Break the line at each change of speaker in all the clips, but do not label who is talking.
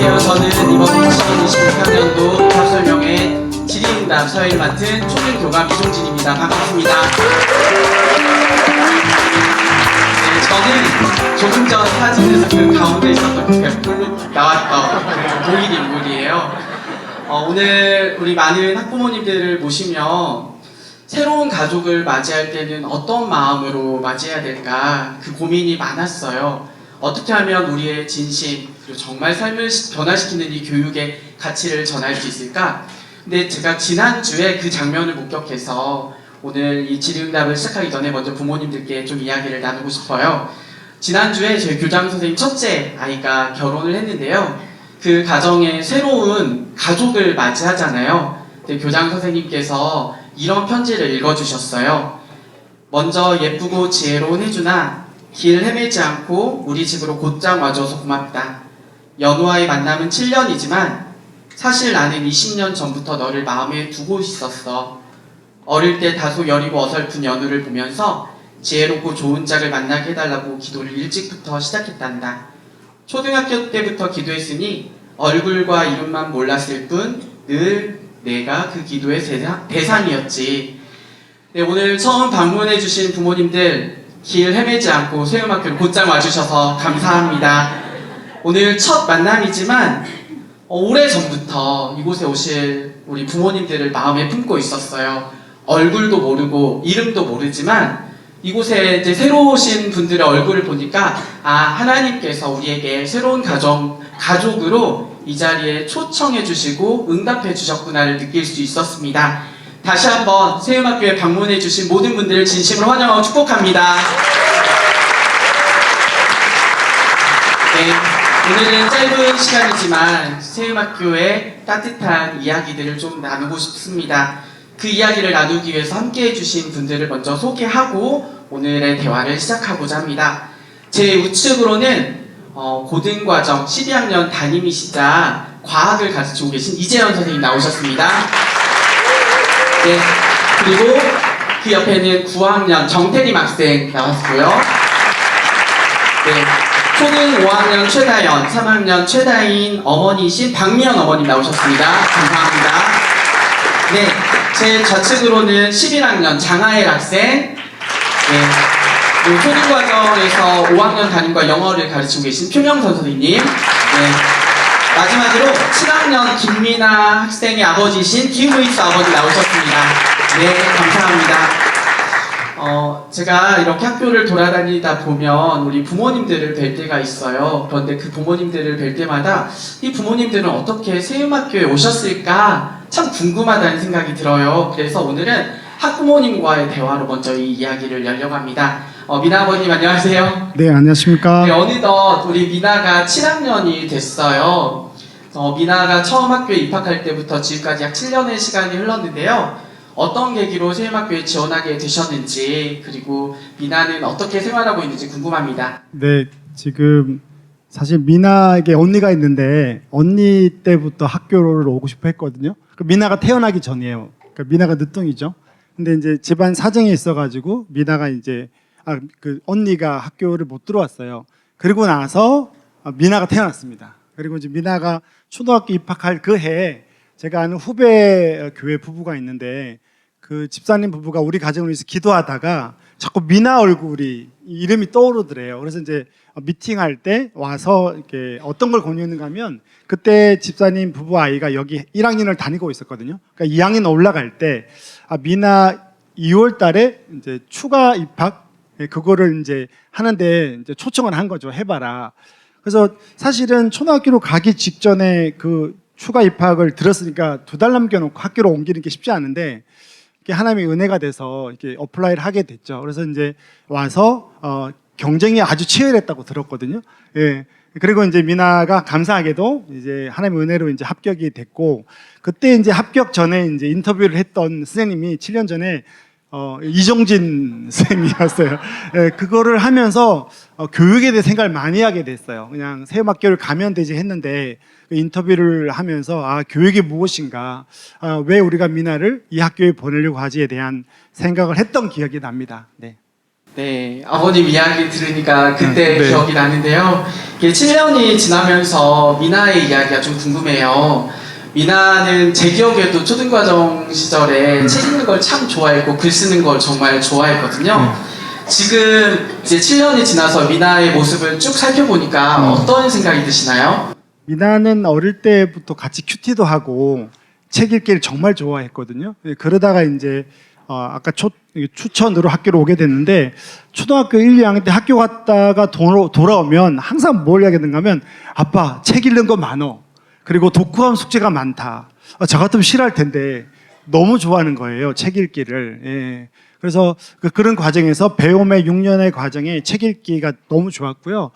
안녕하세요. 저는 이번 2026학년도 답설명회 질의응답 사회를 맡은 초등교감 이종진입니다. 반갑습니다. 네, 저는 조금 전 사진에서 그 가운데 있었던 그 벽돌로 나왔던 그 동일 인물이에요. 오늘 우리 많은 학부모님들을 모시며 새로운 가족을 맞이할 때는 어떤 마음으로 맞이해야 될까 그 고민이 많았어요. 어떻게 하면 우리의 진심 그리고 정말 삶을 변화시키는 이 교육의 가치를 전할 수 있을까? 근데 제가 지난주에 그 장면을 목격해서 오늘 이 질의응답을 시작하기 전에 먼저 부모님들께 좀 이야기를 나누고 싶어요. 지난주에 저희 교장 선생님 첫째 아이가 결혼을 했는데요. 그 가정에 새로운 가족을 맞이하잖아요. 근데 교장 선생님께서 이런 편지를 읽어주셨어요. 먼저 예쁘고 지혜로운 혜준아, 길 헤매지 않고 우리 집으로 곧장 와줘서 고맙다. 연우와의 만남은 7년이지만 사실 나는 20년 전부터 너를 마음에 두고 있었어. 어릴 때 다소 여리고 어설픈 연우를 보면서 지혜롭고 좋은 짝을 만나게 해달라고 기도를 일찍부터 시작했단다. 초등학교 때부터 기도했으니 얼굴과 이름만 몰랐을 뿐 늘 내가 그 기도의 대상이었지. 네, 오늘 처음 방문해주신 부모님들 길 헤매지 않고 세음학교를 곧장 와주셔서 감사합니다. 오늘 첫 만남이지만 오래전부터 이곳에 오실 우리 부모님들을 마음에 품고 있었어요. 얼굴도 모르고 이름도 모르지만 이곳에 이제 새로 오신 분들의 얼굴을 보니까 하나님께서 우리에게 새로운 가족으로 이 자리에 초청해 주시고 응답해 주셨구나를 느낄 수 있었습니다. 다시 한번 세음학교에 방문해 주신 모든 분들을 진심으로 환영하고 축복합니다. 네, 오늘은 짧은 시간이지만 세음학교의 따뜻한 이야기들을 좀 나누고 싶습니다. 그 이야기를 나누기 위해서 함께 해주신 분들을 먼저 소개하고 오늘의 대화를 시작하고자 합니다. 제 우측으로는 고등과정 12학년 담임이시자 과학을 가르치고 계신 이재현 선생님 나오셨습니다. 네, 그리고 그 옆에는 9학년 정태림 학생 나왔고요. 네, 초등 5학년 최다연, 3학년 최다인 어머니이신 박미연 어머님 나오셨습니다. 감사합니다. 네, 제 좌측으로는 11학년 장하엘 학생, 네, 그리고 초등과정에서 5학년 담임과 영어를 가르치고 계신 표명선 선생님, 네, 마지막으로 7학년 김미나 학생의 아버지신 김우이스 아버지 나오셨습니다. 네, 감사합니다. 제가 이렇게 학교를 돌아다니다 보면 우리 부모님들을 뵐 때가 있어요. 그런데 그 부모님들을 뵐 때마다 이 부모님들은 어떻게 세음학교에 오셨을까 참 궁금하다는 생각이 들어요. 그래서 오늘은 학부모님과의 대화로 먼저 이 이야기를 열려고 합니다. 미나 아버님 안녕하세요.
네, 안녕하십니까.
네, 어느덧 우리 미나가 7학년이 됐어요. 미나가 처음 학교에 입학할 때부터 지금까지 약 7년의 시간이 흘렀는데요. 어떤 계기로 세음학교에 지원하게 되셨는지, 그리고 미나는 어떻게 생활하고 있는지 궁금합니다.
네, 지금 사실 미나에게 언니가 있는데 언니 때부터 학교를 오고 싶어 했거든요. 미나가 태어나기 전이에요. 그러니까 미나가 늦둥이죠. 근데 이제 집안 사정이 있어가지고 미나가 이제 그 언니가 학교를 못 들어왔어요. 그리고 나서 미나가 태어났습니다. 그리고 이제 미나가 초등학교 입학할 그 해에 제가 아는 후배 교회 부부가 있는데 그 집사님 부부가 우리 가정을 위해서 기도하다가 자꾸 미나 얼굴이 이름이 떠오르더래요. 그래서 이제 미팅할 때 와서 이렇게 어떤 걸 권유했는가 하면 그때 집사님 부부 아이가 여기 1학년을 다니고 있었거든요. 그러니까 2학년 올라갈 때 미나 2월 달에 이제 추가 입학 그거를 이제 하는데 이제 초청을 한 거죠. 해봐라. 그래서 사실은 초등학교로 가기 직전에 그 추가 입학을 들었으니까 2달 남겨놓고 학교로 옮기는 게 쉽지 않은데 하나님의 은혜가 돼서 이렇게 어플라이를 하게 됐죠. 그래서 이제 와서 경쟁이 아주 치열했다고 들었거든요. 예. 그리고 이제 미나가 감사하게도 이제 하나님의 은혜로 이제 합격이 됐고 그때 이제 합격 전에 이제 인터뷰를 했던 선생님이 7년 전에 이종진 쌤이었어요. 예, 그거를 하면서 교육에 대해 생각을 많이 하게 됐어요. 그냥 세음학교를 가면 되지 했는데 그 인터뷰를 하면서 교육이 무엇인가, 왜 우리가 미나를 이 학교에 보내려고 하지에 대한 생각을 했던 기억이 납니다. 네.
네, 아버님 이야기 들으니까 그때
네.
기억이 나는데요. 이게 7년이 지나면서 미나의 이야기가 좀 궁금해요. 미나는 제 기억에도 초등과정 시절에 책 읽는 걸 참 좋아했고 글 쓰는 걸 정말 좋아했거든요. 지금 이제 7년이 지나서 미나의 모습을 쭉 살펴보니까 어떤 생각이 드시나요?
미나는 어릴 때부터 같이 큐티도 하고 책 읽기를 정말 좋아했거든요. 그러다가 이제 아까 추천으로 학교로 오게 됐는데 초등학교 1, 2학년 때 학교 갔다가 돌아오면 항상 뭘 이야기하는가 하면 아빠 책 읽는 거 많어. 그리고 독후감 숙제가 많다. 저 같으면 싫어할 텐데 너무 좋아하는 거예요. 책 읽기를. 예. 그래서 그런 과정에서 배움의 6년의 과정에 책 읽기가 너무 좋았고요.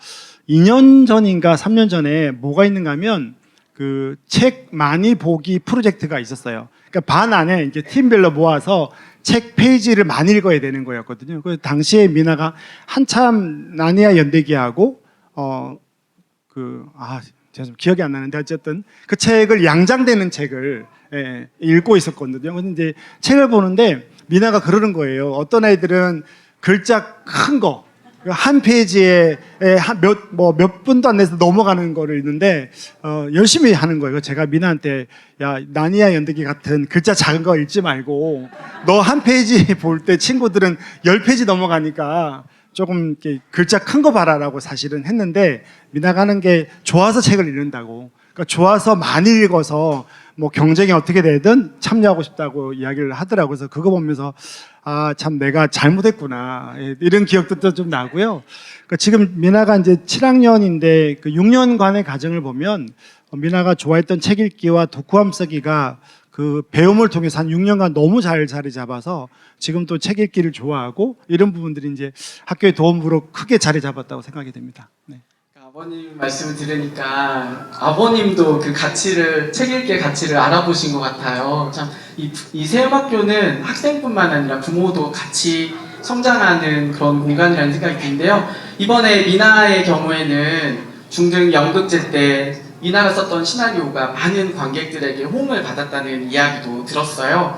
2년 전인가 3년 전에 뭐가 있는가 하면 그 책 많이 보기 프로젝트가 있었어요. 그러니까 반 안에 이제 팀별로 모아서 책 페이지를 많이 읽어야 되는 거였거든요. 그 당시에 미나가 한참 나니아 연대기하고 제가 좀 기억이 안 나는데 어쨌든 그 책을 양장되는 책을 읽고 있었거든요. 근데 이제 책을 보는데 미나가 그러는 거예요. 어떤 아이들은 글자 큰 거, 한 페이지에 몇 분도 안 돼서 넘어가는 거를 읽는데 열심히 하는 거예요. 제가 미나한테 야 나니아 연대기 같은 글자 작은 거 읽지 말고 너 한 페이지 볼 때 친구들은 10페이지 넘어가니까 조금 이렇게 글자 큰 거 봐라라고 사실은 했는데 미나가 하는 게 좋아서 책을 읽는다고. 그러니까 좋아서 많이 읽어서 뭐 경쟁이 어떻게 되든 참여하고 싶다고 이야기를 하더라고요. 그래서 그거 보면서 참 내가 잘못했구나 이런 기억도 좀 나고요. 그러니까 지금 미나가 이제 7학년인데 그 6년간의 과정을 보면 미나가 좋아했던 책 읽기와 독후감 쓰기가 그 배움을 통해서 한 6년간 너무 잘 자리 잡아서 지금 또 책 읽기를 좋아하고 이런 부분들이 이제 학교의 도움으로 크게 자리 잡았다고 생각이 됩니다. 네.
아버님 말씀을 들으니까 아버님도 그 가치를 책 읽기의 가치를 알아보신 것 같아요. 참 이 세음학교는 학생뿐만 아니라 부모도 같이 성장하는 그런 공간이라는 생각이 드는데요. 이번에 미나의 경우에는 중등 연극제 때 미나가 썼던 시나리오가 많은 관객들에게 호응을 받았다는 이야기도 들었어요.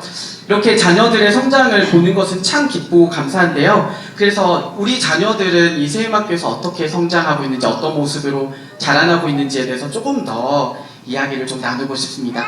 이렇게 자녀들의 성장을 보는 것은 참 기쁘고 감사한데요. 그래서 우리 자녀들은 이 세음학교에서 어떻게 성장하고 있는지, 어떤 모습으로 자라나고 있는지에 대해서 조금 더 이야기를 좀 나누고 싶습니다.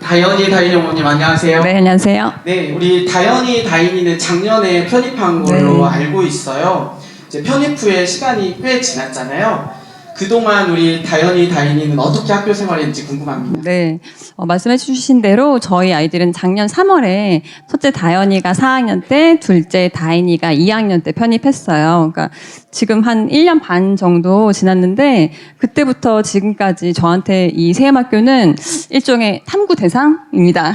다현이 어머님 안녕하세요.
네, 안녕하세요.
네, 우리 다현이 다인이는 작년에 편입한 걸로 알고 있어요. 이제 편입 후에 시간이 꽤 지났잖아요. 그동안 우리 다현이 다인이는 어떻게 학교 생활했는지 궁금합니다.
네, 말씀해 주신 대로 저희 아이들은 작년 3월에 첫째 다현이가 4학년 때, 둘째 다인이가 2학년 때 편입했어요. 그러니까 지금 한 1년 반 정도 지났는데 그때부터 지금까지 저한테 이 세음학교는 일종의 탐구 대상입니다.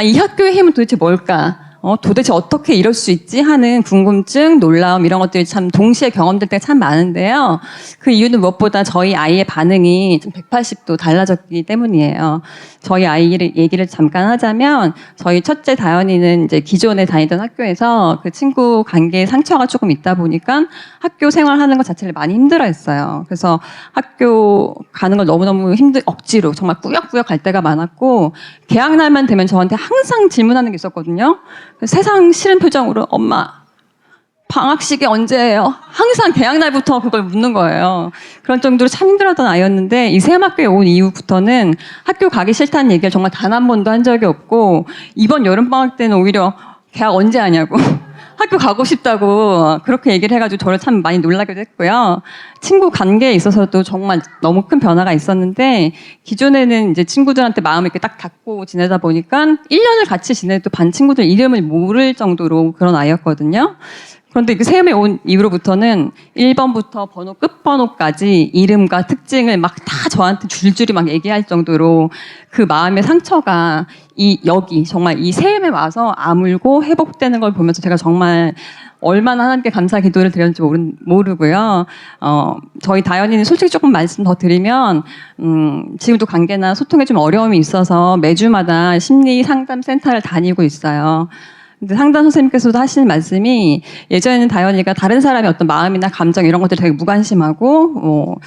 이 학교의 힘은 도대체 뭘까? 도대체 어떻게 이럴 수 있지 하는 궁금증, 놀라움 이런 것들이 참 동시에 경험될 때가 참 많은데요. 그 이유는 무엇보다 저희 아이의 반응이 좀 180도 달라졌기 때문이에요. 저희 아이를 얘기를 잠깐 하자면 저희 첫째 다현이는 이제 기존에 다니던 학교에서 그 친구 관계에 상처가 조금 있다 보니까 학교 생활하는 것 자체를 많이 힘들어했어요. 그래서 학교 가는 걸 너무너무 억지로 정말 꾸역꾸역 갈 때가 많았고 개학 날만 되면 저한테 항상 질문하는 게 있었거든요. 세상 싫은 표정으로 엄마 방학식이 언제예요? 항상 개학 날부터 그걸 묻는 거예요. 그런 정도로 참 힘들었던 아이였는데 이 세음학교에 온 이후부터는 학교 가기 싫다는 얘기를 정말 단 한 번도 한 적이 없고 이번 여름방학 때는 오히려 개학 언제 하냐고 학교 가고 싶다고 그렇게 얘기를 해가지고 저를 참 많이 놀라기도 했고요. 친구 관계에 있어서도 정말 너무 큰 변화가 있었는데 기존에는 이제 친구들한테 마음을 이렇게 딱 닫고 지내다 보니까 1년을 같이 지내도 반 친구들 이름을 모를 정도로 그런 아이였거든요. 그런데 그 세움에 온 이후로부터는 1번부터 번호 끝번호까지 이름과 특징을 막 다 저한테 줄줄이 막 얘기할 정도로 그 마음의 상처가 여기 정말 이 세움에 와서 아물고 회복되는 걸 보면서 제가 정말 얼마나 하나님께 감사 기도를 드렸는지 모르고요. 저희 다현이는 솔직히 조금 말씀 더 드리면 지금도 관계나 소통에 좀 어려움이 있어서 매주마다 심리 상담 센터를 다니고 있어요. 근데 상담 선생님께서도 하시는 말씀이 예전에는 다현이가 다른 사람의 어떤 마음이나 감정 이런 것들 되게 무관심하고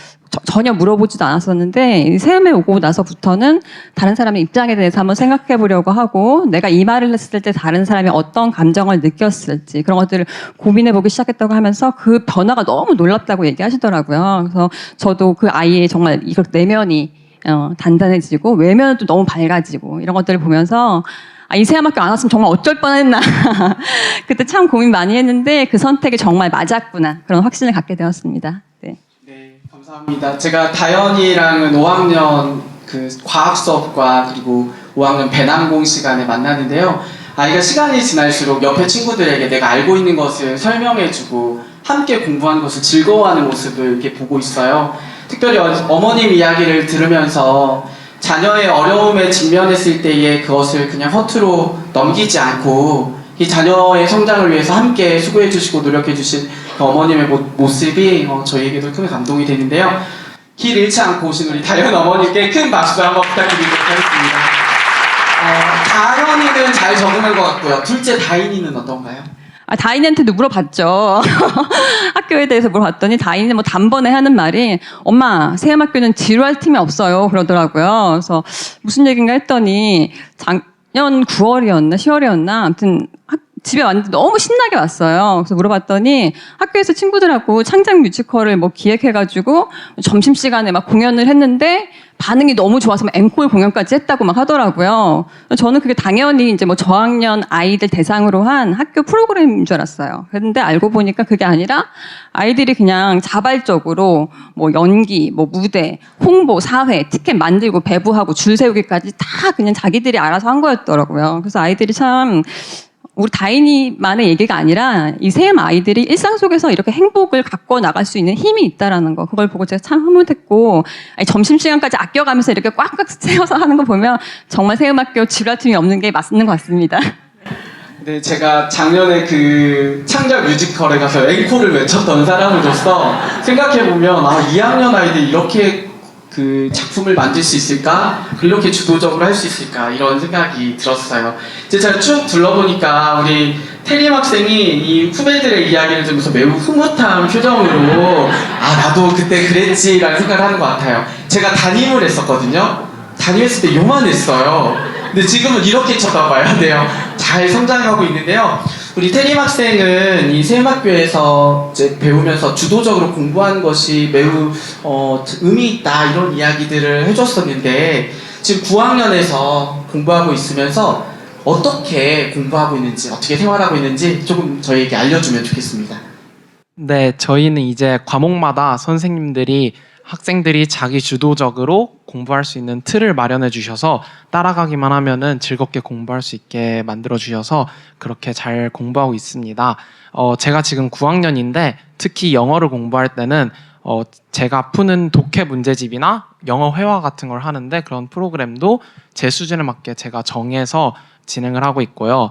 전혀 물어보지도 않았었는데 이 세움에 오고 나서부터는 다른 사람의 입장에 대해서 한번 생각해 보려고 하고 내가 이 말을 했을 때 다른 사람이 어떤 감정을 느꼈을지 그런 것들을 고민해 보기 시작했다고 하면서 그 변화가 너무 놀랍다고 얘기하시더라고요. 그래서 저도 그 아이의 정말 이걸 내면이 단단해지고 외면은 또 너무 밝아지고 이런 것들을 보면서 이 세암학교 안 왔으면 정말 어쩔 뻔했나 그때 참 고민 많이 했는데 그 선택이 정말 맞았구나 그런 확신을 갖게 되었습니다. 네.
네, 감사합니다. 제가 다현이랑은 5학년 그 과학 수업과 그리고 5학년 배낭공 시간에 만나는데요. 아이가 시간이 지날수록 옆에 친구들에게 내가 알고 있는 것을 설명해주고 함께 공부하는 것을 즐거워하는 모습을 이렇게 보고 있어요. 특별히 어머님 이야기를 들으면서 자녀의 어려움에 직면했을 때에 그것을 그냥 허투루 넘기지 않고 이 자녀의 성장을 위해서 함께 수고해 주시고 노력해 주신 그 어머님의 모습이 저희에게도 큰 감동이 되는데요. 길 잃지 않고 오신 우리 다현 어머님께 큰 박수 한번 부탁드리도록 하겠습니다. 다현이는 잘 적응한 것 같고요. 둘째 다인이는 어떤가요?
다인이한테도 물어봤죠. 학교에 대해서 물어봤더니 다인이는 뭐 단번에 하는 말이 엄마 세암학교는 지루할 틈이 없어요 그러더라고요. 그래서 무슨 얘기인가 했더니 작년 9월이었나 10월이었나 아무튼 집에 왔는데 너무 신나게 왔어요. 그래서 물어봤더니 학교에서 친구들하고 창작 뮤지컬을 뭐 기획해가지고 점심시간에 막 공연을 했는데 반응이 너무 좋아서 막 앵콜 공연까지 했다고 막 하더라고요. 저는 그게 당연히 이제 뭐 저학년 아이들 대상으로 한 학교 프로그램인 줄 알았어요. 그런데 알고 보니까 그게 아니라 아이들이 그냥 자발적으로 뭐 연기, 뭐 무대, 홍보, 사회, 티켓 만들고 배부하고 줄 세우기까지 다 그냥 자기들이 알아서 한 거였더라고요. 그래서 아이들이 참 우리 다인이만의 얘기가 아니라 이 셈 아이들이 일상 속에서 이렇게 행복을 갖고 나갈 수 있는 힘이 있다라는 거 그걸 보고 제가 참 흐뭇했고 점심시간까지 아껴가면서 이렇게 꽉꽉 채워서 하는 거 보면 정말 세음학교 지루할 틈이 없는 게 맞는 것 같습니다.
네, 제가 작년에 그 창작 뮤지컬에 가서 앵콜을 외쳤던 사람으로서 생각해보면 2학년 아이들이 이렇게 그 작품을 만들 수 있을까? 그렇게 주도적으로 할 수 있을까? 이런 생각이 들었어요. 이제 제가 쭉 둘러보니까 우리 태림 학생이 이 후배들의 이야기를 들으면서 매우 흐뭇한 표정으로 나도 그때 그랬지 라는 생각을 하는 것 같아요. 제가 담임을 했었거든요. 담임했을 때 요만했어요. 근데 지금은 이렇게 쳐다봐야 돼요. 잘 성장하고 있는데요. 우리 태림 학생은 이 세음학교에서 이제 배우면서 주도적으로 공부하는 것이 매우 의미 있다 이런 이야기들을 해줬었는데 지금 9학년에서 공부하고 있으면서 어떻게 공부하고 있는지 어떻게 생활하고 있는지 조금 저희에게 알려주면 좋겠습니다.
네, 저희는 이제 과목마다 선생님들이 학생들이 자기 주도적으로 공부할 수 있는 틀을 마련해 주셔서 따라가기만 하면은 즐겁게 공부할 수 있게 만들어 주셔서 그렇게 잘 공부하고 있습니다. 제가 지금 9학년인데 특히 영어를 공부할 때는 제가 푸는 독해 문제집이나 영어 회화 같은 걸 하는데 그런 프로그램도 제 수준에 맞게 제가 정해서 진행을 하고 있고요.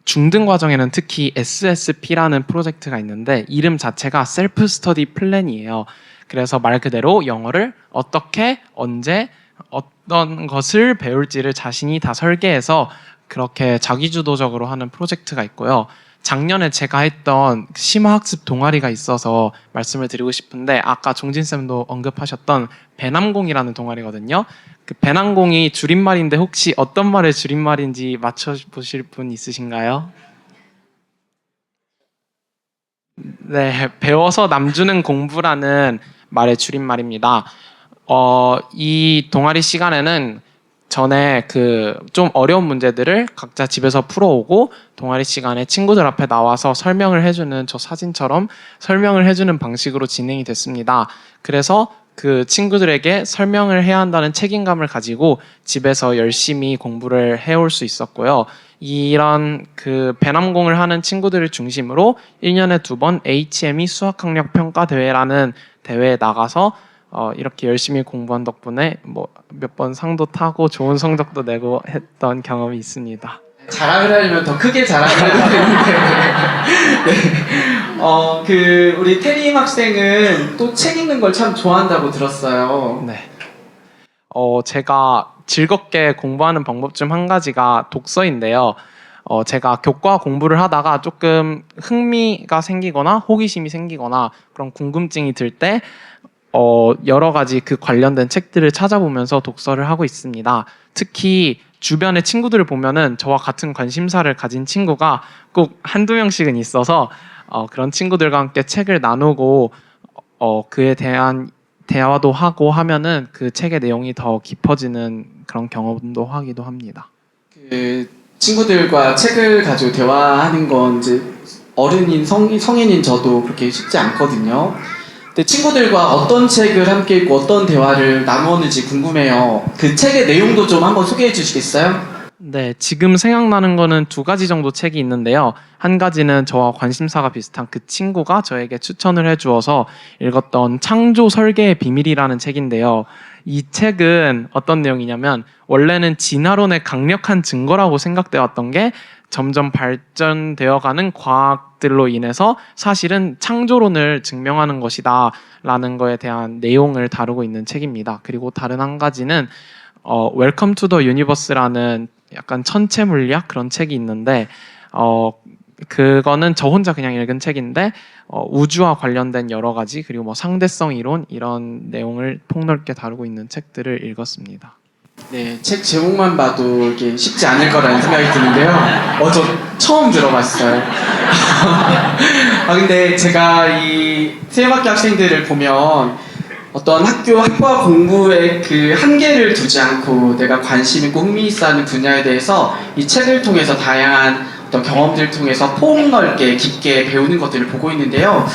중등 과정에는 특히 SSP라는 프로젝트가 있는데 이름 자체가 셀프 스터디 플랜이에요. 그래서 말 그대로 영어를 어떻게, 언제, 어떤 것을 배울지를 자신이 다 설계해서 그렇게 자기주도적으로 하는 프로젝트가 있고요. 작년에 제가 했던 심화학습 동아리가 있어서 말씀을 드리고 싶은데 아까 종진쌤도 언급하셨던 배낭공이라는 동아리거든요. 그 배낭공이 줄임말인데 혹시 어떤 말의 줄임말인지 맞춰보실 분 있으신가요? 네, 배워서 남주는 공부라는 말의 줄임말입니다. 이 동아리 시간에는 전에 그 좀 어려운 문제들을 각자 집에서 풀어오고 동아리 시간에 친구들 앞에 나와서 설명을 해주는 저 사진처럼 설명을 해주는 방식으로 진행이 됐습니다. 그래서 그 친구들에게 설명을 해야 한다는 책임감을 가지고 집에서 열심히 공부를 해올 수 있었고요. 이런 그 배낭공을 하는 친구들을 중심으로 1년에 2번 HME 수학학력 평가 대회라는 대회에 나가서 이렇게 열심히 공부한 덕분에 뭐 몇 번 상도 타고 좋은 성적도 내고 했던 경험이 있습니다.
자랑을 하려면 더 크게 자랑을 해도 되는데 네. 그 우리 태림 학생은 또 책 읽는 걸 참 좋아한다고 들었어요.
네. 제가 즐겁게 공부하는 방법 중 한 가지가 독서인데요. 제가 교과 공부를 하다가 조금 흥미가 생기거나 호기심이 생기거나 그런 궁금증이 들 때 여러 가지 그 관련된 책들을 찾아보면서 독서를 하고 있습니다. 특히 주변의 친구들을 보면은 저와 같은 관심사를 가진 친구가 꼭 한두 명씩은 있어서 그런 친구들과 함께 책을 나누고 그에 대한 대화도 하고 하면은 그 책의 내용이 더 깊어지는 그런 경험도 하기도 합니다.
그 친구들과 책을 가지고 대화하는 건 이제 어른인 성인인 저도 그렇게 쉽지 않거든요. 근데 친구들과 어떤 책을 함께 읽고 어떤 대화를 나누었는지 궁금해요. 그 책의 내용도 좀 한번 소개해 주시겠어요?
네, 지금 생각나는 거는 두 가지 정도 책이 있는데요. 한 가지는 저와 관심사가 비슷한 그 친구가 저에게 추천을 해주어서 읽었던 창조 설계의 비밀이라는 책인데요. 이 책은 어떤 내용이냐면 원래는 진화론의 강력한 증거라고 생각되어 왔던 게 점점 발전되어가는 과학들로 인해서 사실은 창조론을 증명하는 것이다 라는 거에 대한 내용을 다루고 있는 책입니다. 그리고 다른 한 가지는 Welcome to the Universe라는 약간 천체 물리학 그런 책이 있는데 그거는 저 혼자 그냥 읽은 책인데 우주와 관련된 여러 가지 그리고 뭐 상대성 이론 이런 내용을 폭넓게 다루고 있는 책들을 읽었습니다.
네, 책 제목만 봐도 이게 쉽지 않을 거라는 생각이 드는데요. 저 처음 들어봤어요. 근데 제가 이 세음학교 학생들을 보면 어떤 학과 공부에 그 한계를 두지 않고 내가 관심 있고 흥미 있어 하는 분야에 대해서 이 책을 통해서 다양한 어떤 경험들을 통해서 폭넓게 깊게 배우는 것들을 보고 있는데요.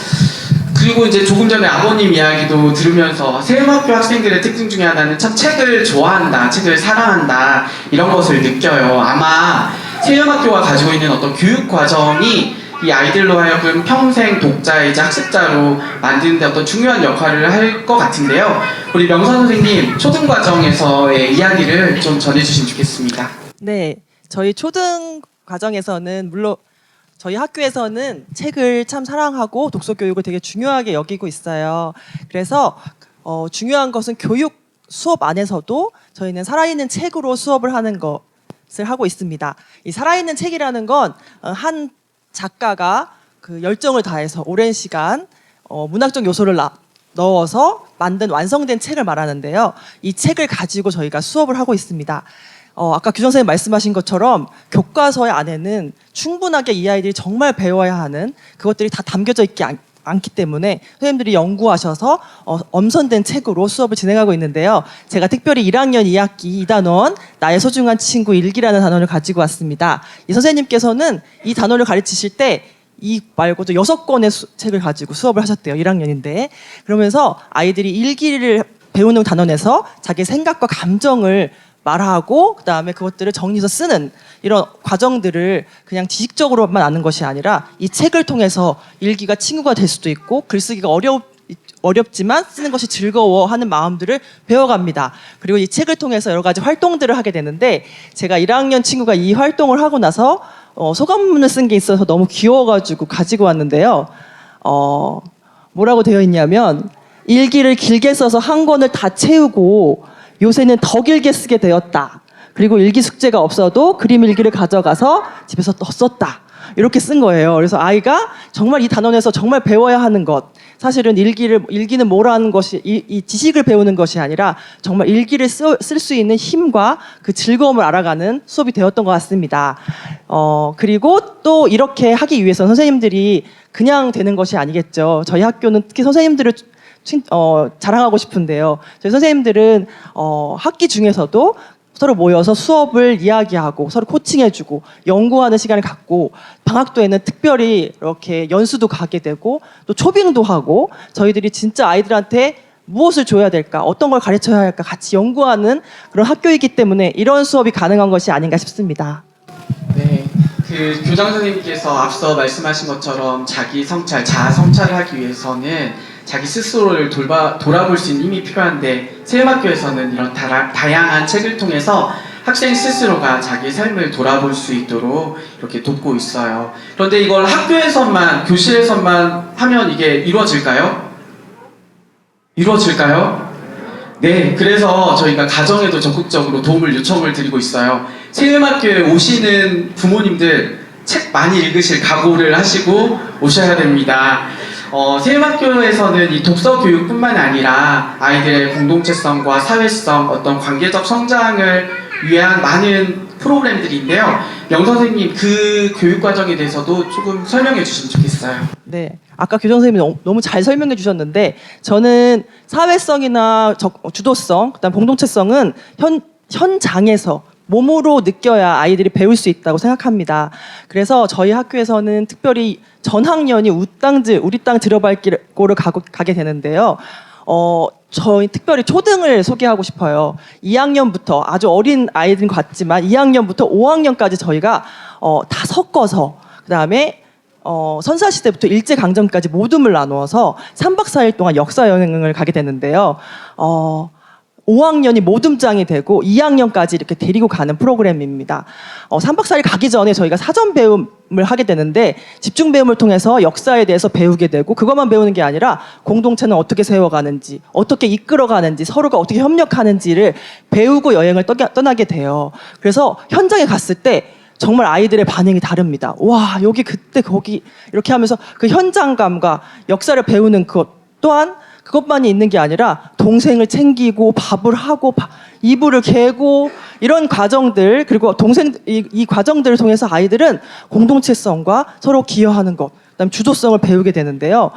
그리고 이제 조금 전에 아버님 이야기도 들으면서 세음학교 학생들의 특징 중에 하나는 참 책을 좋아한다, 책을 사랑한다 이런 것을 느껴요. 아마 세음학교가 가지고 있는 어떤 교육 과정이 이 아이들로 하여금 평생 독자이자 학습자로 만드는 데 어떤 중요한 역할을 할 것 같은데요. 우리 명선 선생님 초등 과정에서의 이야기를 좀 전해주시면 좋겠습니다.
네, 저희 초등 과정에서는 물론 저희 학교에서는 책을 참 사랑하고 독서 교육을 되게 중요하게 여기고 있어요. 그래서 중요한 것은 교육 수업 안에서도 저희는 살아있는 책으로 수업을 하는 것을 하고 있습니다. 이 살아있는 책이라는 건 한 작가가 그 열정을 다해서 오랜 시간 문학적 요소를 넣어서 만든 완성된 책을 말하는데요. 이 책을 가지고 저희가 수업을 하고 있습니다. 아까 규정 선생님 말씀하신 것처럼 교과서의 안에는 충분하게 이 아이들이 정말 배워야 하는 그것들이 다 담겨져 있지 않기 때문에 선생님들이 연구하셔서 엄선된 책으로 수업을 진행하고 있는데요. 제가 특별히 1학년 2학기 2단원 나의 소중한 친구 일기라는 단원을 가지고 왔습니다. 이 선생님께서는 이 단원을 가르치실 때 이 말고도 6권의 책을 가지고 수업을 하셨대요. 1학년인데. 그러면서 아이들이 일기를 배우는 단원에서 자기 생각과 감정을 말하고 그다음에 그것들을 정리해서 쓰는 이런 과정들을 그냥 지식적으로만 아는 것이 아니라 이 책을 통해서 일기가 친구가 될 수도 있고 글쓰기가 어렵지만 쓰는 것이 즐거워하는 마음들을 배워갑니다. 그리고 이 책을 통해서 여러 가지 활동들을 하게 되는데 제가 1학년 친구가 이 활동을 하고 나서 소감문을 쓴 게 있어서 너무 귀여워가지고 가지고 왔는데요. 뭐라고 되어 있냐면 일기를 길게 써서 한 권을 다 채우고 요새는 더 길게 쓰게 되었다. 그리고 일기 숙제가 없어도 그림 일기를 가져가서 집에서 또 썼다. 이렇게 쓴 거예요. 그래서 아이가 정말 이 단원에서 정말 배워야 하는 것. 사실은 일기는 뭐라는 것이 이 지식을 배우는 것이 아니라 정말 일기를 쓸 수 있는 힘과 그 즐거움을 알아가는 수업이 되었던 것 같습니다. 그리고 또 이렇게 하기 위해서 선생님들이 그냥 되는 것이 아니겠죠. 저희 학교는 특히 선생님들을 자랑하고 싶은데요. 저희 선생님들은 학기 중에서도 서로 모여서 수업을 이야기하고 서로 코칭해주고 연구하는 시간을 갖고 방학도에는 특별히 이렇게 연수도 가게 되고 또 초빙도 하고 저희들이 진짜 아이들한테 무엇을 줘야 될까 어떤 걸 가르쳐야 할까 같이 연구하는 그런 학교이기 때문에 이런 수업이 가능한 것이 아닌가 싶습니다.
네, 그 교장 선생님께서 앞서 말씀하신 것처럼 자기 성찰, 자아 성찰을 하기 위해서는 자기 스스로를 돌아볼 수 있는 힘이 필요한데 세음학교에서는 이런 다양한 책을 통해서 학생 스스로가 자기 삶을 돌아볼 수 있도록 이렇게 돕고 있어요. 그런데 이걸 학교에서만, 교실에서만 하면 이게 이루어질까요? 이루어질까요? 네, 그래서 저희가 가정에도 적극적으로 도움을 요청을 드리고 있어요. 세음학교에 오시는 부모님들 책 많이 읽으실 각오를 하시고 오셔야 됩니다. 세음학교에서는 이 독서 교육뿐만 아니라 아이들의 공동체성과 사회성, 어떤 관계적 성장을 위한 많은 프로그램들이 있는데요. 명 선생님, 그 교육 과정에 대해서도 조금 설명해 주시면 좋겠어요.
네. 아까 교장 선생님이 너무 잘 설명해 주셨는데 저는 사회성이나 주도성, 그다음 공동체성은 현장에서 몸으로 느껴야 아이들이 배울 수 있다고 생각합니다. 그래서 저희 학교에서는 특별히 전학년이 우리 땅 들어밟기를 가게 되는데요. 저희 특별히 초등을 소개하고 싶어요. 2학년부터 아주 어린 아이들인 것 같지만 2학년부터 5학년까지 저희가 다 섞어서 그다음에 선사시대부터 일제강점기까지 모둠을 나누어서 3박 4일 동안 역사 여행을 가게 되는데요. 5학년이 모둠장이 되고 2학년까지 이렇게 데리고 가는 프로그램입니다. 3박 4일 가기 전에 저희가 사전 배움을 하게 되는데 집중 배움을 통해서 역사에 대해서 배우게 되고 그것만 배우는 게 아니라 공동체는 어떻게 세워가는지 어떻게 이끌어가는지 서로가 어떻게 협력하는지를 배우고 여행을 떠나게 돼요. 그래서 현장에 갔을 때 정말 아이들의 반응이 다릅니다. 와, 여기 그때 거기 이렇게 하면서 그 현장감과 역사를 배우는 것 또한 그것만이 있는 게 아니라 동생을 챙기고 밥을 하고 이불을 개고 이런 과정들 그리고 이 과정들을 통해서 아이들은 공동체성과 서로 기여하는 것 그다음에 주도성을 배우게 되는데요.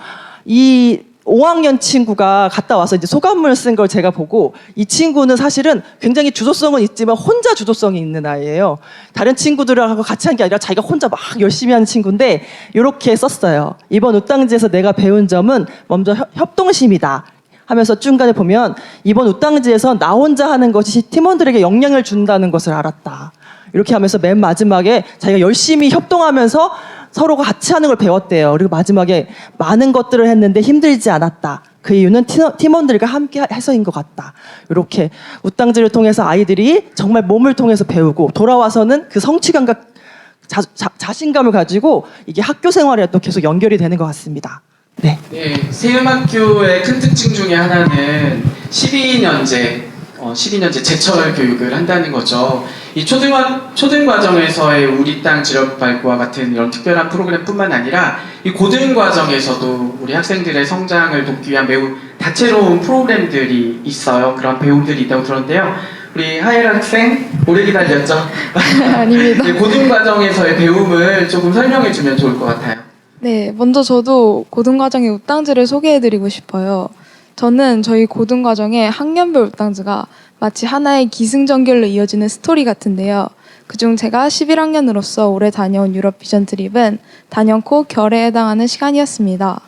이 5학년 친구가 갔다 와서 이제 소감문을 쓴 걸 제가 보고 이 친구는 사실은 굉장히 주도성은 있지만 혼자 주도성이 있는 아이예요. 다른 친구들하고 같이 한 게 아니라 자기가 혼자 막 열심히 하는 친구인데 이렇게 썼어요. 이번 우땅지에서 내가 배운 점은 먼저 협동심이다 하면서 중간에 보면 이번 우땅지에서 나 혼자 하는 것이 팀원들에게 영향을 준다는 것을 알았다. 이렇게 하면서 맨 마지막에 자기가 열심히 협동하면서 서로가 같이 하는 걸 배웠대요. 그리고 마지막에 많은 것들을 했는데 힘들지 않았다. 그 이유는 팀원들과 함께 해서인 것 같다. 이렇게 우땅지를 통해서 아이들이 정말 몸을 통해서 배우고 돌아와서는 그 성취감과 자신감을 가지고 이게 학교 생활에 또 계속 연결이 되는 것 같습니다. 네.
네, 세음학교의 큰 특징 중에 하나는 12년제 제철 교육을 한다는 거죠. 이 초등 과정에서의 우리 땅 지력발구와 같은 이런 특별한 프로그램뿐만 아니라 이 고등 과정에서도 우리 학생들의 성장을 돕기 위한 매우 다채로운 프로그램들이 있어요. 그런 배움들이 있다고 들었는데요. 우리 하엘 학생 오래 기다렸죠?
아닙니다.
네, 고등 과정에서의 배움을 조금 설명해주면 좋을 것 같아요.
네, 먼저 저도 고등과정의 우땅지를 소개해드리고 싶어요. 저는 저희 고등과정의 학년별 우땅지가 마치 하나의 기승전결로 이어지는 스토리 같은데요. 그중 제가 11학년으로서 올해 다녀온 유럽 비전 트립은 단연코 결에 해당하는 시간이었습니다.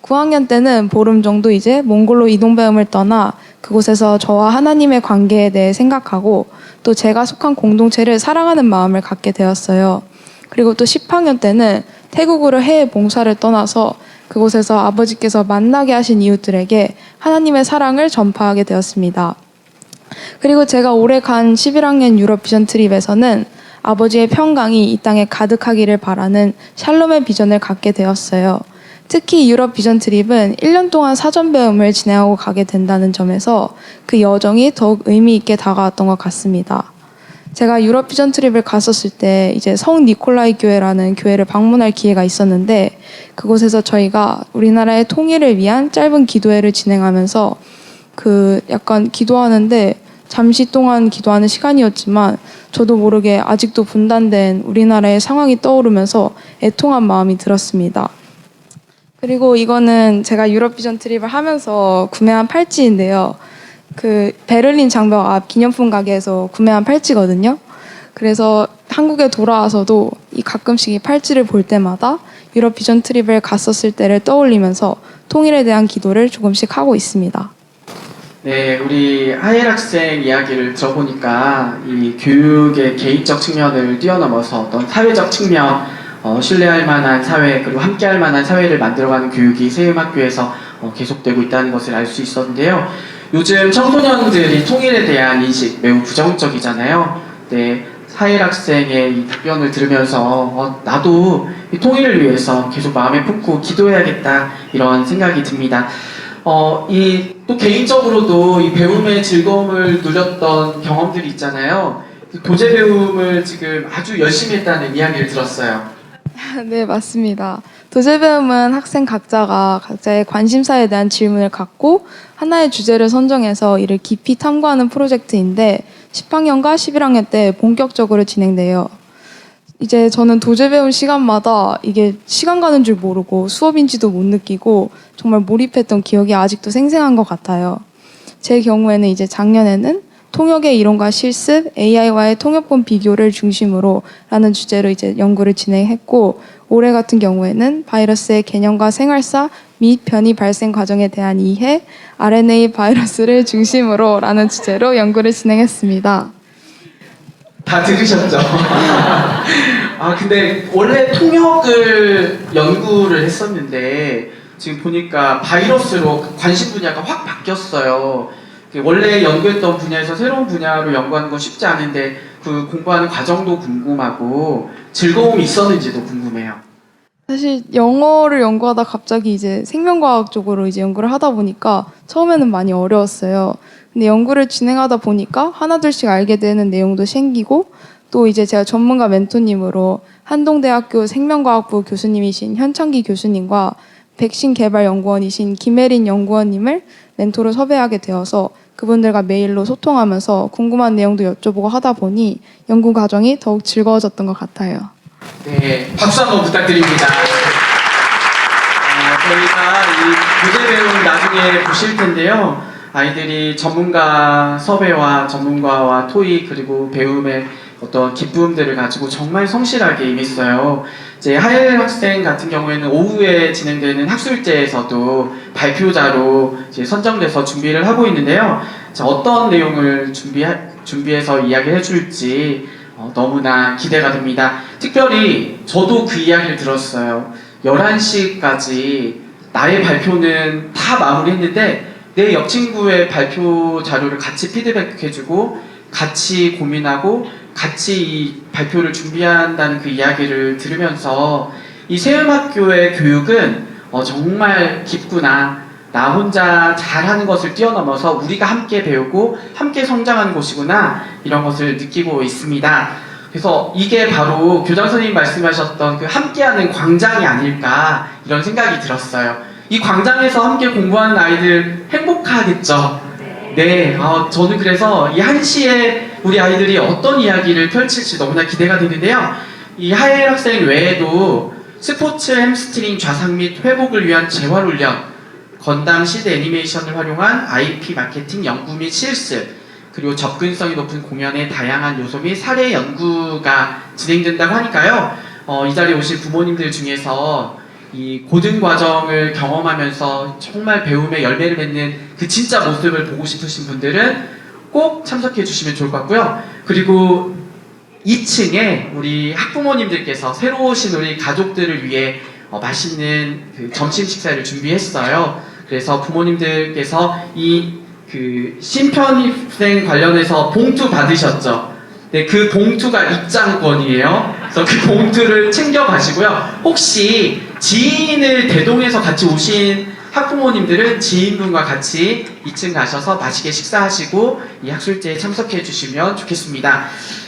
9학년 때는 보름 정도 이제 몽골로 이동배움을 떠나 그곳에서 저와 하나님의 관계에 대해 생각하고 또 제가 속한 공동체를 사랑하는 마음을 갖게 되었어요. 그리고 또 10학년 때는 태국으로 해외 봉사를 떠나서 그곳에서 아버지께서 만나게 하신 이웃들에게 하나님의 사랑을 전파하게 되었습니다. 그리고 제가 올해 간 11학년 유럽 비전 트립에서는 아버지의 평강이 이 땅에 가득하기를 바라는 샬롬의 비전을 갖게 되었어요. 특히 유럽 비전 트립은 1년 동안 사전 배움을 진행하고 가게 된다는 점에서 그 여정이 더욱 의미 있게 다가왔던 것 같습니다. 제가 유럽 비전 트립을 갔었을 때 이제 성 니콜라이 교회라는 교회를 방문할 기회가 있었는데 그곳에서 저희가 우리나라의 통일을 위한 짧은 기도회를 진행하면서 그 약간 기도하는데 잠시 동안 기도하는 시간이었지만 저도 모르게 아직도 분단된 우리나라의 상황이 떠오르면서 애통한 마음이 들었습니다. 그리고 이거는 제가 유럽 비전 트립을 하면서 구매한 팔찌인데요. 그 베를린 장벽 앞 기념품 가게에서 구매한 팔찌거든요. 그래서 한국에 돌아와서도 이 가끔씩 이 팔찌를 볼 때마다 유럽 비전 트립을 갔었을 때를 떠올리면서 통일에 대한 기도를 조금씩 하고 있습니다.
네, 우리 하엘 학생 이야기를 들어보니까 이 교육의 개인적 측면을 뛰어넘어서 어떤 사회적 측면, 신뢰할 만한 사회 그리고 함께할 만한 사회를 만들어가는 교육이 세음학교에서 계속되고 있다는 것을 알 수 있었는데요. 요즘 청소년들이 통일에 대한 인식 매우 부정적이잖아요. 네, 하엘 학생의 이 답변을 들으면서 나도 이 통일을 위해서 계속 마음에 품고 기도해야겠다 이런 생각이 듭니다. 이 또 개인적으로도 이 배움의 즐거움을 누렸던 경험들이 있잖아요. 도제 배움을 지금 아주 열심히 했다는 이야기를 들었어요.
네, 맞습니다. 도제 배움은 학생 각자가 각자의 관심사에 대한 질문을 갖고 하나의 주제를 선정해서 이를 깊이 탐구하는 프로젝트인데 10학년과 11학년 때 본격적으로 진행돼요. 이제 저는 도제 배움 시간마다 이게 시간 가는 줄 모르고 수업인지도 못 느끼고 정말 몰입했던 기억이 아직도 생생한 것 같아요. 제 경우에는 이제 작년에는 통역의 이론과 실습, AI와의 통역본 비교를 중심으로 라는 주제로 이제 연구를 진행했고, 올해 같은 경우에는 바이러스의 개념과 생활사 및 변이 발생 과정에 대한 이해, RNA 바이러스를 중심으로 라는 주제로 연구를 진행했습니다.
다 들으셨죠? 근데 원래 통역을 연구를 했었는데 지금 보니까 바이러스로 관심 분야가 확 바뀌었어요. 원래 연구했던 분야에서 새로운 분야로 연구하는 건 쉽지 않은데 그 공부하는 과정도 궁금하고 즐거움이 있었는지도 궁금해요.
사실 영어를 연구하다 갑자기 이제 생명과학 쪽으로 이제 연구를 하다 보니까 처음에는 많이 어려웠어요. 근데 연구를 진행하다 보니까 하나둘씩 알게 되는 내용도 생기고, 또 이제 제가 전문가 멘토님으로 한동대학교 생명과학부 교수님이신 현창기 교수님과 백신 개발 연구원이신 김혜린 연구원님을 멘토로 섭외하게 되어서 그분들과 메일로 소통하면서 궁금한 내용도 여쭤보고 하다 보니 연구 과정이 더욱 즐거워졌던 것 같아요.
네, 박수 한번 부탁드립니다. 저희가 이 도제 배움 나중에 보실 텐데요. 아이들이 전문가 섭외와 전문가와 토익 그리고 배움의 어떤 기쁨들을 가지고 정말 성실하게 임했어요. 이제 하엘 학생 같은 경우에는 오후에 진행되는 학술제에서도 발표자로 이제 선정돼서 준비를 하고 있는데요. 자, 어떤 내용을 준비해서 이야기를 해줄지 너무나 기대가 됩니다. 특별히 저도 그 이야기를 들었어요. 11시까지 나의 발표는 다 마무리했는데 내 옆 친구의 발표 자료를 같이 피드백해주고 같이 고민하고 같이 이 발표를 준비한다는 그 이야기를 들으면서 이 세음학교의 교육은 정말 깊구나, 나 혼자 잘하는 것을 뛰어넘어서 우리가 함께 배우고 함께 성장하는 곳이구나, 이런 것을 느끼고 있습니다. 그래서 이게 바로 교장 선생님 말씀하셨던 그 함께하는 광장이 아닐까, 이런 생각이 들었어요. 이 광장에서 함께 공부하는 아이들 행복하겠죠? 네, 저는 그래서 이 1시에 우리 아이들이 어떤 이야기를 펼칠지 너무나 기대가 되는데요. 이 하엘 학생 외에도 스포츠 햄스트링 좌상 및 회복을 위한 재활훈련, 건담 시드 애니메이션을 활용한 IP 마케팅 연구 및 실습, 그리고 접근성이 높은 공연의 다양한 요소 및 사례 연구가 진행된다고 하니까요. 이 자리에 오신 부모님들 중에서 이 고등 과정을 경험하면서 정말 배움의 열매를 맺는 그 진짜 모습을 보고 싶으신 분들은 꼭 참석해 주시면 좋을 것 같고요. 그리고 2층에 우리 학부모님들께서 새로 오신 우리 가족들을 위해 맛있는 그 점심 식사를 준비했어요. 그래서 부모님들께서 이 그 신편입생 관련해서 봉투 받으셨죠? 네, 그 봉투가 입장권이에요. 그래서 그 봉투를 챙겨 가시고요. 혹시 지인을 대동해서 같이 오신 학부모님들은 지인분과 같이 2층 가셔서 맛있게 식사하시고 이 학술제에 참석해 주시면 좋겠습니다.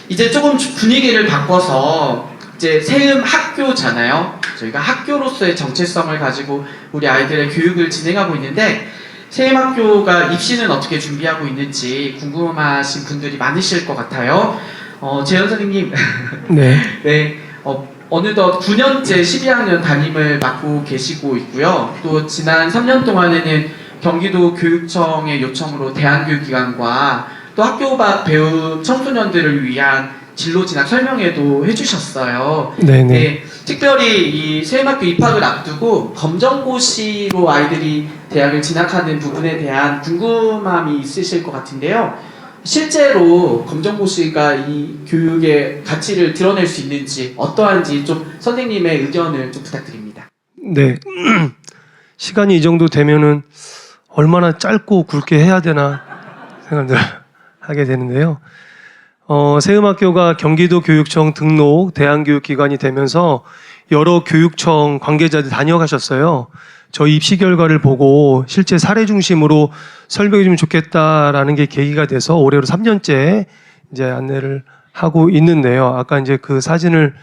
이제 조금 분위기를 바꿔서 이제 세음 학교잖아요. 저희가 학교로서의 정체성을 가지고 우리 아이들의 교육을 진행하고 있는데, 세임 학교가 입시는 어떻게 준비하고 있는지 궁금하신 분들이 많으실 것 같아요. 재현 선생님,
네.
네, 어느덧 9년째 12학년 담임을 맡고 계시고 있고요. 또 지난 3년 동안에는 경기도 교육청의 요청으로 대한교육기관과 또 학교 밖 배움 청소년들을 위한 진로 진학 설명회도 해주셨어요.
네네.
네, 특별히 이 세임학교 입학을 앞두고 검정고시로 아이들이 대학을 진학하는 부분에 대한 궁금함이 있으실 것 같은데요. 실제로 검정고시가 이 교육의 가치를 드러낼 수 있는지 어떠한지 좀 선생님의 의견을 좀 부탁드립니다.
네. 시간이 이 정도 되면은 얼마나 짧고 굵게 해야 되나 생각을 하게 되는데요. 세음학교가 경기도 교육청 등록 대안교육기관이 되면서 여러 교육청 관계자들 다녀가셨어요. 저희 입시 결과를 보고 실제 사례 중심으로 설명해 주면 좋겠다라는 게 계기가 돼서 올해로 3년째 이제 안내를 하고 있는데요. 아까 이제 그 사진을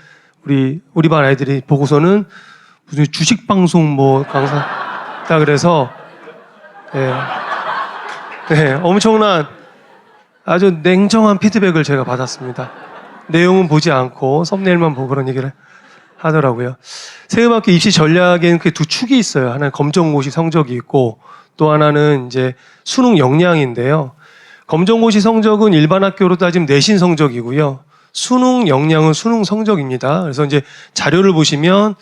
우리 반 아이들이 보고서는 무슨 주식 방송 뭐 강사다 그래서 네, 엄청난 아주 냉정한 피드백을 제가 받았습니다. 내용은 보지 않고 썸네일만 보고 그런 얘기를 하더라고요. 세음학교 입시 전략에는 그 두 축이 있어요. 하나는 검정고시 성적이 있고 또 하나는 이제 수능 역량인데요. 검정고시 성적은 일반 학교로 따지면 내신 성적이고요. 수능 역량은 수능 성적입니다. 그래서 이제 자료를 보시면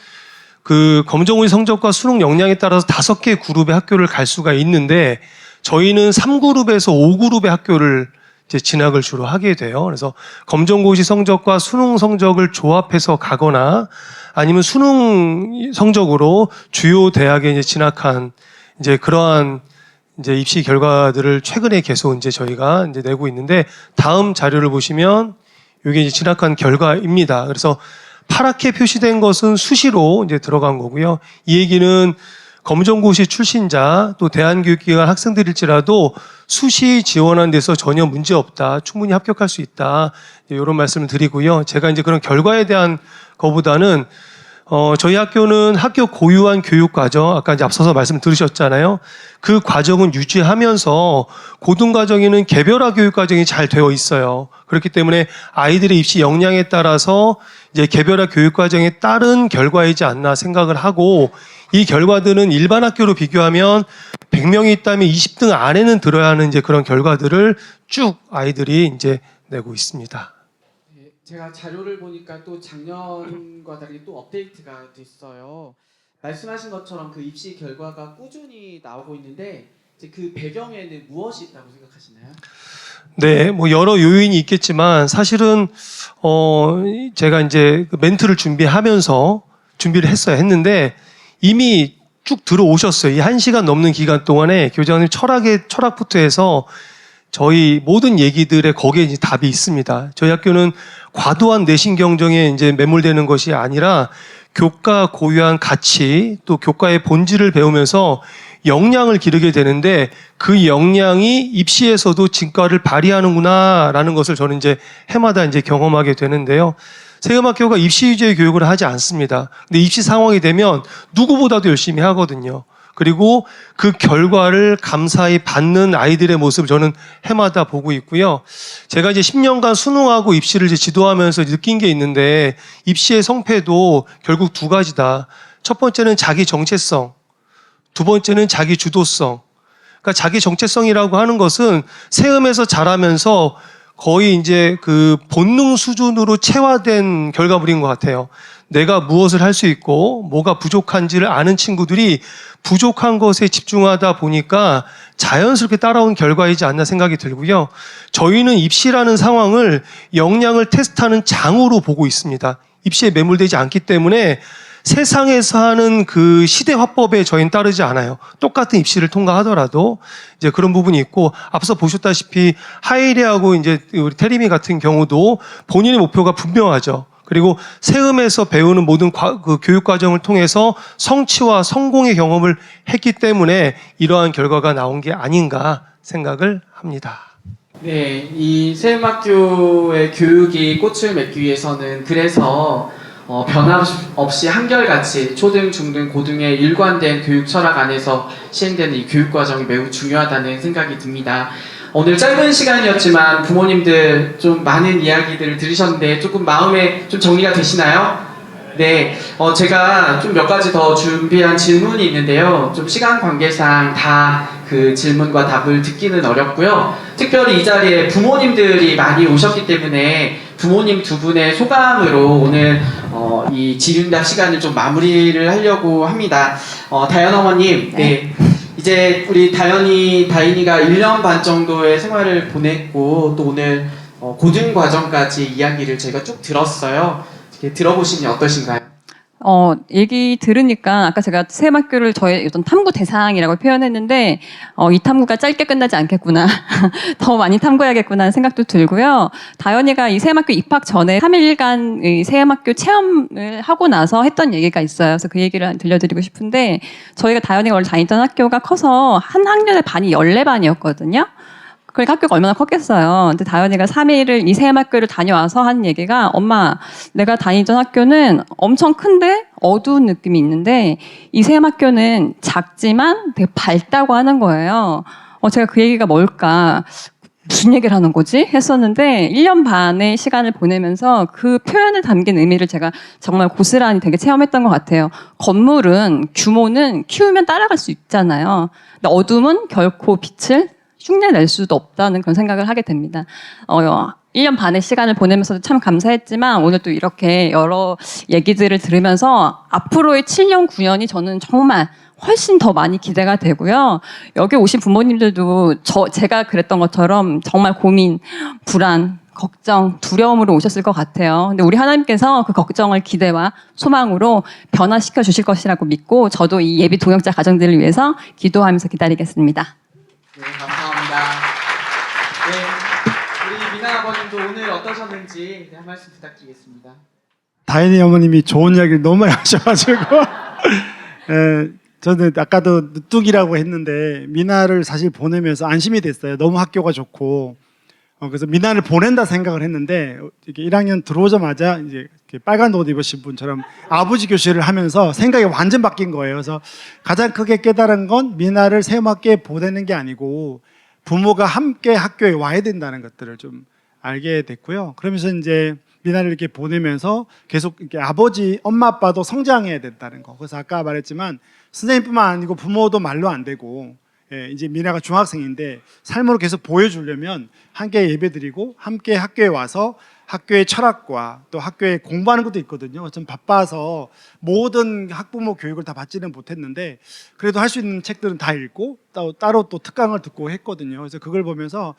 그 검정고시 성적과 수능 역량에 따라서 5개 그룹의 학교를 갈 수가 있는데 저희는 3그룹에서 5그룹의 학교를 이제 진학을 주로 하게 돼요. 그래서 검정고시 성적과 수능 성적을 조합해서 가거나 아니면 수능 성적으로 주요 대학에 이제 진학한 이제 그러한 이제 입시 결과들을 최근에 계속 이제 저희가 이제 내고 있는데 다음 자료를 보시면 이게 이제 진학한 결과입니다. 그래서 파랗게 표시된 것은 수시로 이제 들어간 거고요. 이 얘기는 검정고시 출신자 또 대한교육기관 학생들일지라도 수시 지원한 데서 전혀 문제 없다. 충분히 합격할 수 있다. 이런 말씀을 드리고요. 제가 이제 그런 결과에 대한 거보다는 저희 학교는 학교 고유한 교육 과정, 아까 이제 앞서서 말씀 들으셨잖아요. 그 과정은 유지하면서 고등과정에는 개별화 교육 과정이 잘 되어 있어요. 그렇기 때문에 아이들의 입시 역량에 따라서 이제 개별화 교육 과정에 따른 결과이지 않나 생각을 하고 이 결과들은 일반 학교로 비교하면 100명이 있다면 20등 안에는 들어야 하는 이제 그런 결과들을 쭉 아이들이 이제 내고 있습니다.
제가 자료를 보니까 또 작년과 달리 또 업데이트가 됐어요. 말씀하신 것처럼 그 입시 결과가 꾸준히 나오고 있는데 이제 그 배경에는 무엇이 있다고 생각하시나요?
네, 뭐 여러 요인이 있겠지만 사실은 제가 이제 그 멘트를 준비하면서 준비를 했는데 이미 쭉 들어오셨어요. 이 1시간 넘는 기간 동안에 교장님 철학부터 해서 저희 모든 얘기들에 거기에 이제 답이 있습니다. 저희 학교는 과도한 내신 경쟁에 이제 매몰되는 것이 아니라 교과 고유한 가치 또 교과의 본질을 배우면서 역량을 기르게 되는데 그 역량이 입시에서도 진가를 발휘하는구나라는 것을 저는 이제 해마다 이제 경험하게 되는데요. 세음학교가 입시 위주의 교육을 하지 않습니다. 근데 입시 상황이 되면 누구보다도 열심히 하거든요. 그리고 그 결과를 감사히 받는 아이들의 모습을 저는 해마다 보고 있고요. 제가 이제 10년간 수능하고 입시를 이제 지도하면서 느낀 게 있는데 입시의 성패도 결국 두 가지다. 첫 번째는 자기 정체성, 두 번째는 자기 주도성. 그러니까 자기 정체성이라고 하는 것은 세음에서 자라면서 거의 이제 그 본능 수준으로 체화된 결과물인 것 같아요. 내가 무엇을 할 수 있고 뭐가 부족한지를 아는 친구들이 부족한 것에 집중하다 보니까 자연스럽게 따라온 결과이지 않나 생각이 들고요. 저희는 입시라는 상황을 역량을 테스트하는 장으로 보고 있습니다. 입시에 매몰되지 않기 때문에 세상에서 하는 그 시대 화법에 저희는 따르지 않아요. 똑같은 입시를 통과하더라도 이제 그런 부분이 있고 앞서 보셨다시피 하이리하고 이제 우리 테리미 같은 경우도 본인의 목표가 분명하죠. 그리고 세음에서 배우는 모든 그 교육 과정을 통해서 성취와 성공의 경험을 했기 때문에 이러한 결과가 나온 게 아닌가 생각을 합니다.
네, 이 세음학교의 교육이 꽃을 맺기 위해서는 그래서 변함없이 한결같이 초등, 중등, 고등의 일관된 교육 철학 안에서 시행되는 이 교육 과정이 매우 중요하다는 생각이 듭니다. 오늘 짧은 시간이었지만 부모님들 좀 많은 이야기들을 들으셨는데 조금 마음에 좀 정리가 되시나요? 네, 제가 좀 몇 가지 더 준비한 질문이 있는데요. 좀 시간 관계상 다 그 질문과 답을 듣기는 어렵고요. 특별히 이 자리에 부모님들이 많이 오셨기 때문에 부모님 두 분의 소감으로 오늘 이 질의응답 시간을 좀 마무리를 하려고 합니다. 다연 어머님, 네. 이제 우리 다인이가 1년 반 정도의 생활을 보냈고 또 오늘 고등 과정까지 이야기를 저희가 쭉 들었어요. 이렇게 들어보시니 어떠신가요?
얘기 들으니까 아까 제가 세막교를 저의 어떤 탐구 대상이라고 표현했는데 이 탐구가 짧게 끝나지 않겠구나. 더 많이 탐구해야겠구나 하는 생각도 들고요. 다현이가 이 세막교 입학 전에 3일간 이 세막교 체험을 하고 나서 했던 얘기가 있어요. 그래서 그 얘기를 들려드리고 싶은데 저희가 다현이가 원래 다니던 학교가 커서 한 학년의 반이 14반이었거든요. 그러니까 학교가 얼마나 컸겠어요. 근데 다현이가 3일을 이 세막교를 다녀와서 한 얘기가 엄마 내가 다니던 학교는 엄청 큰데 어두운 느낌이 있는데 이 세막교는 작지만 되게 밝다고 하는 거예요. 제가 그 얘기가 뭘까 무슨 얘기를 하는 거지? 했었는데 1년 반의 시간을 보내면서 그 표현을 담긴 의미를 제가 정말 고스란히 되게 체험했던 것 같아요. 건물은 규모는 키우면 따라갈 수 있잖아요. 근데 어둠은 결코 빛을 흉내낼 수도 없다는 그런 생각을 하게 됩니다. 1년 반의 시간을 보내면서도 참 감사했지만 오늘 또 이렇게 여러 얘기들을 들으면서 앞으로의 7년, 9년이 저는 정말 훨씬 더 많이 기대가 되고요. 여기 오신 부모님들도 제가 그랬던 것처럼 정말 고민, 불안, 걱정, 두려움으로 오셨을 것 같아요. 근데 우리 하나님께서 그 걱정을 기대와 소망으로 변화시켜 주실 것이라고 믿고 저도 이 예비 동역자 가정들을 위해서 기도하면서 기다리겠습니다.
네, 감사합니다. 네, 우리 미나 아버님도 오늘 어떠셨는지 한 말씀 부탁드리겠습니다.
다현이 어머님이 좋은 이야기를 너무 많이 하셔가지고 저는 아까도 늦둥이라고 했는데 미나를 사실 보내면서 안심이 됐어요. 너무 학교가 좋고 그래서 미나를 보낸다 생각을 했는데 이렇게 1학년 들어오자마자 이제 빨간 옷 입으신 분처럼 아버지 교실을 하면서 생각이 완전 바뀐 거예요. 그래서 가장 크게 깨달은 건 미나를 세막교에 보내는 게 아니고 부모가 함께 학교에 와야 된다는 것들을 좀 알게 됐고요. 그러면서 이제 미나를 이렇게 보내면서 계속 이렇게 아버지, 엄마, 아빠도 성장해야 된다는 거. 그래서 아까 말했지만 선생님뿐만 아니고 부모도 말로 안 되고 이제 미나가 중학생인데 삶으로 계속 보여주려면 함께 예배드리고 함께 학교에 와서 학교의 철학과 또 학교에 공부하는 것도 있거든요. 좀 바빠서 모든 학부모 교육을 다 받지는 못했는데 그래도 할 수 있는 책들은 다 읽고 따로 또 특강을 듣고 했거든요. 그래서 그걸 보면서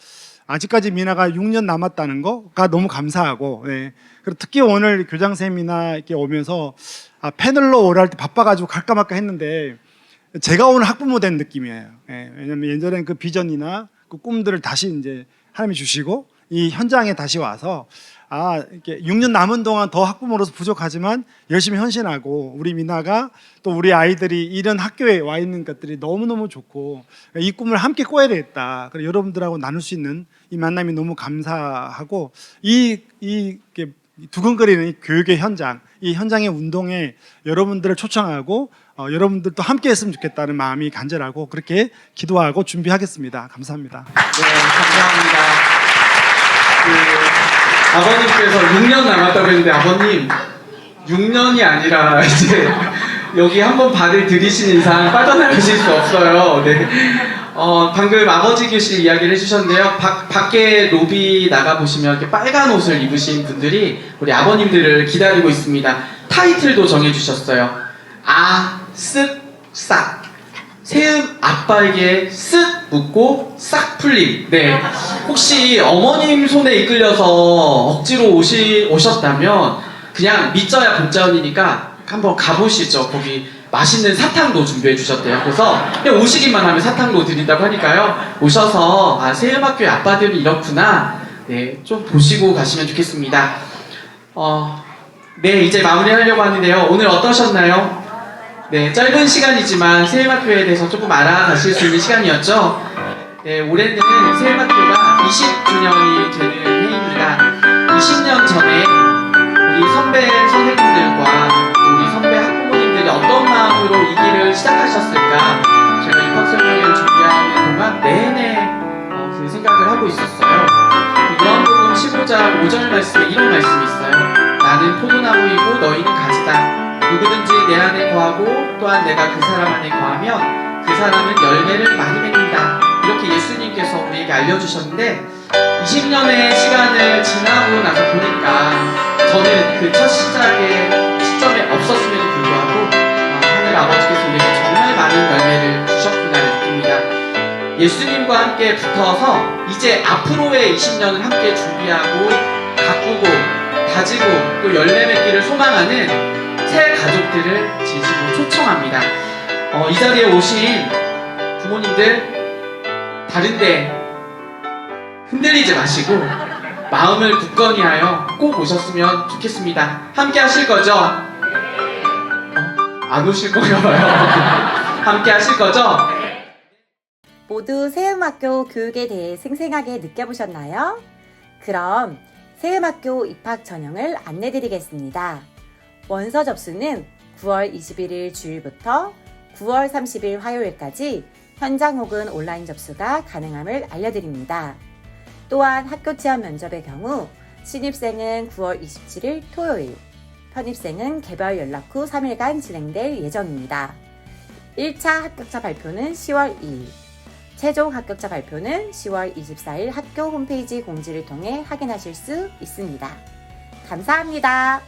아직까지 미나가 6년 남았다는 거가 너무 감사하고 그리고 특히 오늘 교장선생님이나 이렇게 오면서 패널로 오라 할 때 바빠가지고 갈까 말까 했는데 제가 오늘 학부모 된 느낌이에요. 왜냐면 예전엔 그 비전이나 그 꿈들을 다시 이제 하나님이 주시고 이 현장에 다시 와서 이렇게 6년 남은 동안 더 학부모로서 부족하지만 열심히 헌신하고 우리 미나가 또 우리 아이들이 이런 학교에 와 있는 것들이 너무너무 좋고 이 꿈을 함께 꿔야 되겠다. 그리고 여러분들하고 나눌 수 있는 이 만남이 너무 감사하고 이렇게 두근거리는 이 교육의 현장, 이 현장의 운동에 여러분들을 초청하고 여러분들도 함께 했으면 좋겠다는 마음이 간절하고 그렇게 기도하고 준비하겠습니다. 감사합니다.
네, 감사합니다. 아버님께서 6년 남았다고 했는데 아버님 6년이 아니라 이제 여기 한번 발을 들이신 이상 빠져나가실 수 없어요. 네. 방금 아버지 교실 이야기를 해주셨는데요. 밖에 로비 나가보시면 이렇게 빨간 옷을 입으신 분들이 우리 아버님들을 기다리고 있습니다. 타이틀도 정해주셨어요. 쓱, 싹. 세음 아빠에게 쓱 묻고 싹 풀림. 네. 혹시 어머님 손에 이끌려서 억지로 오셨다면 그냥 믿져야 본자언이니까 한번 가보시죠. 거기 맛있는 사탕도 준비해 주셨대요. 그래서 그냥 오시기만 하면 사탕도 드린다고 하니까요. 오셔서 세음학교의 아빠들이 이렇구나. 네, 좀 보시고 가시면 좋겠습니다. 네, 이제 마무리하려고 하는데요. 오늘 어떠셨나요? 네, 짧은 시간이지만 세음학교에 대해서 조금 알아가실 수 있는 시간이었죠. 네, 올해는 세음학교가 20주년이 되는 해입니다. 20년 전에 우리 선배 선생님들과 우리 선배 학부모님들이 어떤 마음으로 이 길을 시작하셨을까 제가 입학설명회를 준비하는 동안 내내 그 생각을 하고 있었어요. 요한복음 15장 5절 말씀에 이런 말씀이 있어요. 나는 포도나무이고 너희는 가지다. 누구든지 내 안에 거하고 또한 내가 그 사람 안에 거하면 그 사람은 열매를 많이 맺는다. 이렇게 예수님께서 우리에게 알려주셨는데 20년의 시간을 지나고 나서 보니까 저는 그 첫 시작의 시점에 없었음에도 불구하고 하늘 아버지께서 우리에게 정말 많은 열매를 주셨구나를 느낍니다. 예수님과 함께 붙어서 이제 앞으로의 20년을 함께 준비하고 가꾸고 다지고 또 열매 맺기를 소망하는 새 가족들을 진심으로 초청합니다. 이 자리에 오신 부모님들 다른데 흔들리지 마시고 마음을 굳건히 하여 꼭 오셨으면 좋겠습니다. 함께 하실 거죠? 안 오실 건가 봐요. 함께 하실 거죠?
모두 세음학교 교육에 대해 생생하게 느껴보셨나요? 그럼 세음학교 입학 전형을 안내드리겠습니다. 원서 접수는 9월 21일 주일부터 9월 30일 화요일까지 현장 혹은 온라인 접수가 가능함을 알려드립니다. 또한 학교 체험 면접의 경우 신입생은 9월 27일 토요일, 편입생은 개별 연락 후 3일간 진행될 예정입니다. 1차 합격자 발표는 10월 2일, 최종 합격자 발표는 10월 24일 학교 홈페이지 공지를 통해 확인하실 수 있습니다. 감사합니다.